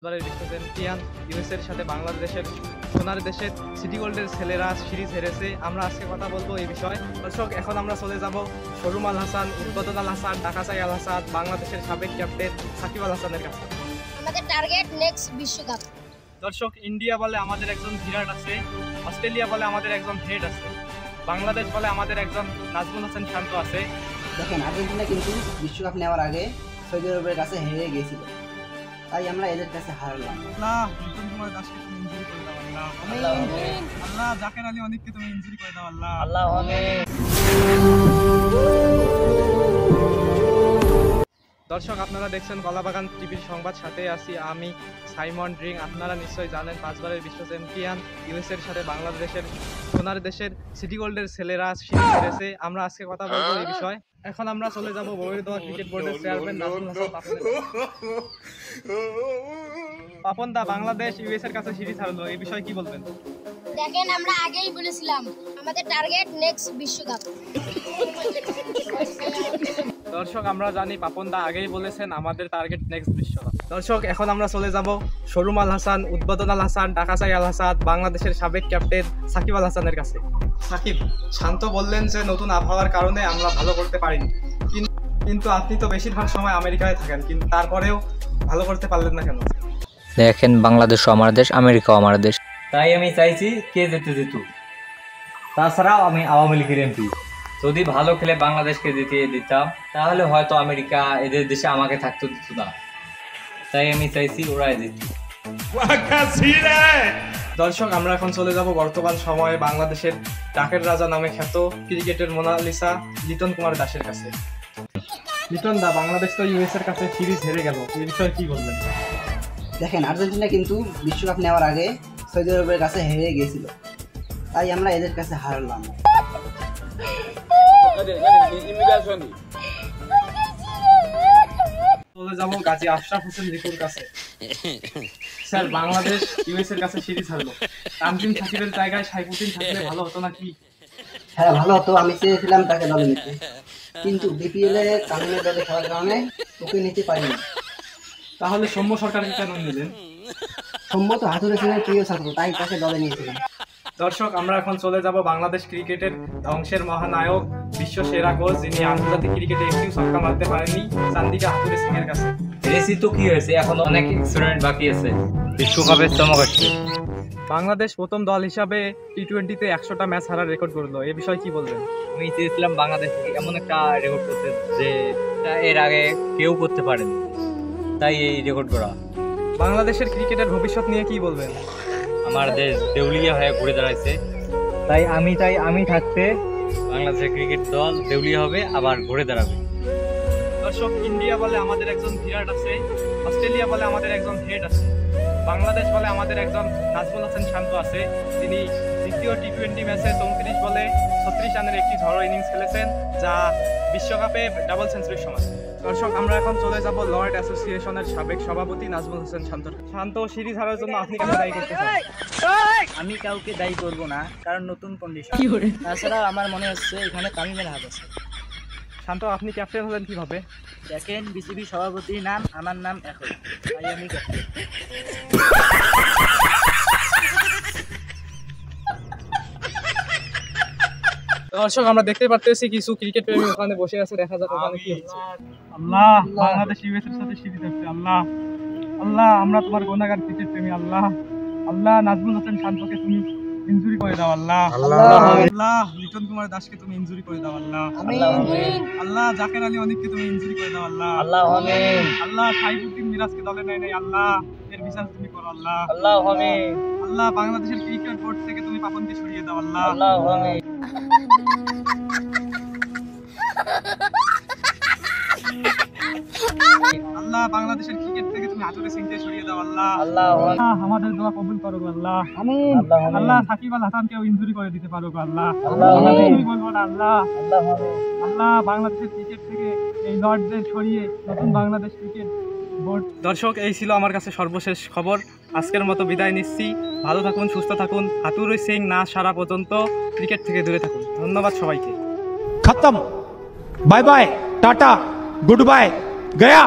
এবারের বিশ্ব চ্যাম্পিয়ন ইউএসের সাথে বাংলাদেশের সোনার দেশের সিটি গোল্ডের ছেলেরা সিরিজ হেরেছে। আমরা আজকে কথা বলবো এই বিষয়ে। দর্শক, এখন আমরা চলে যাব শোরুম আল হাসান, উদ্বোধন আল হাসান, ঢাকাচাই আল হাসান, বাংলাদেশের সাবেক ক্যাপ্টেন সাকিব আল হাসানের কাছে। আমাদের টার্গেট নেক্সট বিশ্বকাপ। দর্শক, ইন্ডিয়া বলে আমাদের একজন বিরাট আছে, অস্ট্রেলিয়া বলে আমাদের একজন হেড আছে, বাংলাদেশ বলে আমাদের একজন নাজমুল হাসান শান্ত আছে। দেখেন, আর্জেন্টিনা কিন্তু বিশ্বকাপ নেওয়ার আগে সৌদি আরবের কাছে হেরে গিয়েছিল, তাই আমরা এদের কাছে হারলাম। আল্লাহ, লিটন কুমার দাসকে তুমি ইনজুরি করে দাও আল্লাহ। আল্লাহ, জাকের আলী অনেককে তুমি ইনজুরি করে দাও আল্লাহ। দর্শক, আপনারা দেখছেন কলাবাগান টিভির সংবাদ, সাথে আছি আমি সাইমন ড্রিং। আপনারা নিশ্চয়ই জানেন 5 বারের বিশ্ব চ্যাম্পিয়ন ইউএসের সাথে বাংলাদেশের সোনার দেশের সিটি গোল্ডের ছেলেরা সিরিজ হেরেছে। আমরা আজকে কথা বলবো এই বিষয়ে। এখন আমরা চলে যাব বহির্দোয়া ক্রিকেট বোর্ডের চেয়ারম্যান নাজমুল হাসান পাপনের। পাপন দা, বাংলাদেশ ইউএস এর কাছে সিরিজ হারলো, এই বিষয়ে কি বলবেন? দেখেন, আমরা আগেই বলেছিলাম আমাদের টার্গেট নেক্সট বিশ্বকাপ। দর্শক, আমরা জানি পাপন দা আগেই বলেছেন আমাদের টার্গেট নেক্সট বিশ্বকাপ। দর্শক, এখন আমরা চলে যাব শোরুম আল হাসান, উদ্বোধন আল হাসান, ঢাকাচাই আল হাসান, বাংলাদেশের সাবেক ক্যাপ্টেন সাকিব আল হাসানের কাছে। সাকিব, শান্ত বললেন যে নতুন আবহাওয়ার কারণে আমরা ভালো করতে পারিনি, কিন্তু আপনি তো বেশিরভাগ সময় আমেরিকায় থাকেন, কিন্তু তারপরেও ভালো করতে পারলেন না কেন? দেখেন, বাংলাদেশও আমার দেশ, আমেরিকাও আমার দেশ, তাই আমি চাইছি কে যেতে যেত। তাছাড়াও আমি আওয়ামী লীগের এমপি, যদি ভালো খেলে বাংলাদেশকে জিতিয়ে দিতাম তাহলে হয়তো আমেরিকা এদের দেশে আমাকে থাকতে দিত না, তাই আমি চাইছি ওরাই জিত। দর্শক, আমরা এখন চলে যাব বর্তমান সময়ে বাংলাদেশের ডাকের রাজা নামে খ্যাত ক্রিকেটের মোনালিসা লিটন কুমার দাসের কাছে। লিটন দা, বাংলাদেশ তো ইউএস এর কাছে সিরিজ হেরে গেল, এই বিষয়ে কি বলবেন? দেখেন, আর্জেন্টিনা কিন্তু বিশ্বকাপ নেওয়ার আগে সৌদি আরবের কাছে হেরে গিয়েছিল, তাই আমরা এদের কাছে হারলাম। চলে যাব গাজী আশরাফ হোসেন রিকুর কাছে। স্যার, বাংলাদেশ ইউএস এর কাছে সিরিজ হারলো, তানজিম সাকিবের জায়গায় সাইফুদ্দিন থাকলে ভালো হতো নাকি? হ্যাঁ, ভালো হতো। আমি চেয়েছিলাম তাকে দলে নিতে, কিন্তু বিপিএল এ কামিনের দলে খেলার কারণে ওকে নিতে পারিনি। তাহলে সৌম্য সরকারকে কেন নিলেন? সম্মত হাতুড়ে সিংহের প্রিয় ছাত্র, তাই তাকে দলে নিয়েছিলাম। দর্শক, আমরা এখন চলে যাব বাংলাদেশ ক্রিকেটের ধ্বংসের মহানায়ক, বিশ্ব সেরা কোচ, যিনি আন্তর্জাতিক ক্রিকেটে একটিও ছক্কা মারতে পারেননি, চান্দিকা হাতুড়ে সিং এর কাছে। হেরেছি তো কি হয়েছে, এখন অনেক এক্সপেরিমেন্ট বাকি আছে, বিশ্বকাপের চমক আসছে। বাংলাদেশ প্রথম দল হিসাবে টি-20তে 100টা ম্যাচ হারার রেকর্ড করলো, এ বিষয়ে কি বলবেন? আমি চেয়েছিলাম বাংলাদেশ এমন একটা রেকর্ড করতে যে এর আগে কেউ করতে পারেনি, তাই এই রেকর্ড করা। বাংলাদেশের ক্রিকেটের ভবিষ্যৎ নিয়ে কি বলবেন? আমার দেশ দেউলিয়া হয়ে ঘুরে দাঁড়াইছে, তাই আমি থাকতে বাংলাদেশের ক্রিকেট দল দেউলিয়া হবে, আবার ঘুরে দাঁড়াবে। দর্শক, ইন্ডিয়া বলে আমাদের একজন বিরাট আছে, অস্ট্রেলিয়া বলে আমাদের একজন হেড আছে, বাংলাদেশ বলে আমাদের একজন নাজমুল হাসান শান্ত আছে, তিনি দ্বিতীয় টি-20 ম্যাচে 34 বলে 36 রানের একটি ঝড়ো ইনিংস খেলেছেন, যা বিশ্বকাপে ডাবল সেঞ্চুরির সমান। দর্শক, আমরা এখন চলে যাব লর্ড অ্যাসোসিয়েশনের সাবেক সভাপতি নাজমুল হাসান শান্তর। শান্ত, সিরিজ হারার জন্য আপনি কাকে দায়ী করতে চান? আমি কাউকে দায়ী করব না, কারণ নতুন কন্ডিশন। তাছাড়া আমার মনে হচ্ছে এখানে তামিমের হাত আছে। শান্ত, আপনি ক্যাপ্টেন হলেন কিভাবে? দেখেন, বিসিবি সভাপতির নাম আমার নাম একই, তাই আমি ক্যাপ্টেন। দর্শক, আমরা দেখতে পাচ্ছি কিছু ক্রিকেট প্রেমী ওখানে বসে আছে, দেখা যাক ওখানে কি হচ্ছে। আল্লাহ, বাংলাদেশ ইউএস এর সাথে সিরিজ হচ্ছে। আল্লাহ, আল্লাহ, আমরা তোমার গুনাহগার ক্রিকেট প্রেমী। আল্লাহ, আল্লাহ, নাজমুল হাসান শান্তকে তুমি ইনজুরি করে দাও। আল্লাহ, আল্লাহ, লিটন কুমার দাসকে তুমি ইনজুরি করে দাও। আল্লাহ, আল্লাহ, জাকের আলী অনেককে তুমি ইনজুরি করে দাও। আল্লাহ, আল্লাহ, সাইফুদ্দিন মিরাজকে দলে নেয় নাই। আল্লাহ, এর বিচার তুমি করো। আল্লাহ, আল্লাহ, বাংলাদেশের ক্রিকেট বোর্ড থেকে তুমি পাপনকে সরিয়ে দাও। আল্লাহ, আল্লাহ, বাংলাদেশের ক্রিকেট থেকে তুমি হাতুড়ে সিংকে সরিয়ে দাও। আল্লাহ, আমাদের দোয়া কবুল করো। আল্লাহ, আমিন। আল্লাহ, সাকিব আল হাসানকেও ইনজুরি করে দিতে পারো। আল্লাহ, আমি বলবো না। আল্লাহ, আল্লাহ, বাংলাদেশের ক্রিকেট থেকে এই লর্ডদের সরিয়ে নতুন বাংলাদেশ ক্রিকেট বোর্ড। দর্শক, এই ছিল আমার কাছে সর্বশেষ খবর। আজকের মতো বিদায় নিচ্ছি। ভালো থাকুন, সুস্থ থাকুন, হাতুড়ে সিং না সারা পর্যন্ত ক্রিকেট থেকে দূরে থাকুন। ধন্যবাদ সবাইকে। खत्म, bye bye, tata, goodbye, गया।